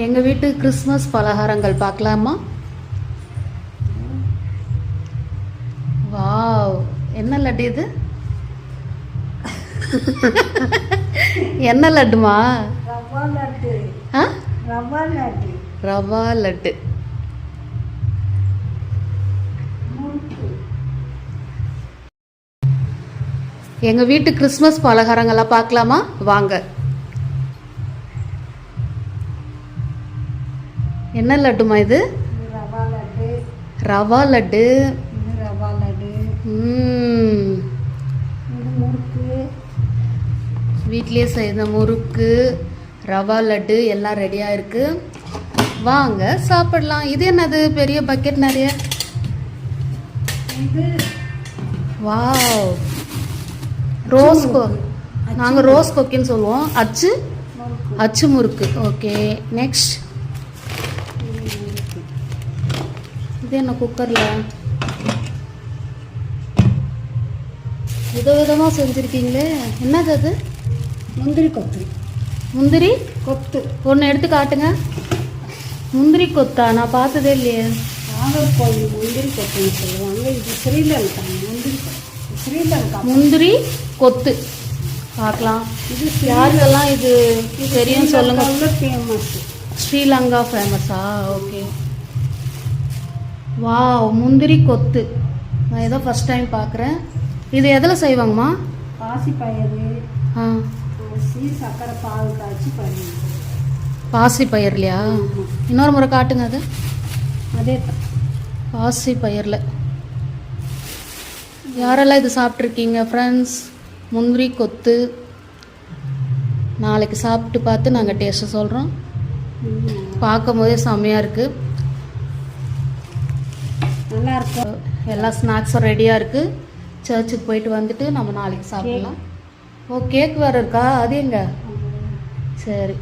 எங்கள் வீட்டு கிறிஸ்மஸ் பலகாரங்கள் பார்க்கலாமா? வாவ், என்ன லட்டு இது? என்ன லட்டுமா? ரவா லட்டு. ஆ, ரவா லட்டு. ரவா லட்டு. எங்கள் வீட்டு கிறிஸ்மஸ் பலகாரங்கள்லாம் பார்க்கலாமா? வாங்க. என்ன லட்டுமா இது? ரவா லட்டு. ரவா லட்டு. ரவா லட்டு. இது முறுக்கு. வீட்லேயே செய்த முறுக்கு, ரவா லட்டு எல்லாம் ரெடியாக இருக்கு. வாங்க சாப்பிடலாம். இது என்னது பெரிய பக்கெட் நிறைய? இது வாவ், ரோஸ் நாங்கள் ரோஸ் கொக்கின்னு சொல்லுவோம். அச்சு முறுக்கு. அச்சு முறுக்கு. Okay, next. இது என்ன குக்கரில் விதவிதமாக செஞ்சுருக்கீங்களே, என்னது அது? முந்திரி கொத்து. முந்திரி கொத்து. ஒன்று எடுத்து காட்டுங்க. முந்திரி கொத்தா? நான் பார்த்ததே இல்லையே. நாகர்கோவில் முந்திரி கொத்துன்னு சொல்லுவாங்க. இது ஸ்ரீலங்கா முந்திரி கொத்து. ஸ்ரீலங்கா முந்திரி கொத்து பார்க்கலாம். இது யாருக்கெல்லாம் இது தெரியும் சொல்லுங்க. ஃபேமஸ். ஸ்ரீலங்கா ஃபேமஸா? ஓகே. வாவ், முந்திரி கொத்து. நான் ஏதோ ஃபஸ்ட் டைம் பார்க்குறேன். இது எதில் செய்வாங்கம்மா? பாசி பயிறு, ஆ, அரிசி, சர்க்கரை பால் காய்ச்சி பண்ணுவோம். பாசி பயிர்லையா? இன்னொரு முறை காட்டுங்க. அது அதே தான். பாசி பயிரில் யாரெல்லாம் இது சாப்பிட்ருக்கீங்க ஃப்ரெண்ட்ஸ்? முந்திரி கொத்து நாளைக்கு சாப்பிட்டு பார்த்து நாங்கள் டேஸ்ட்டு சொல்கிறோம். பார்க்கும் போதே செம்மையாக இருக்குது. நல்லா இருக்கும். எல்லா ஸ்நாக்ஸும் ரெடியாக இருக்குது. சர்ச்சுக்கு போயிட்டு வந்துட்டு நம்ம நாளைக்கு சாப்பிடலாம். ஓ, கேக் வேறு இருக்கா? அது எங்க? சரி.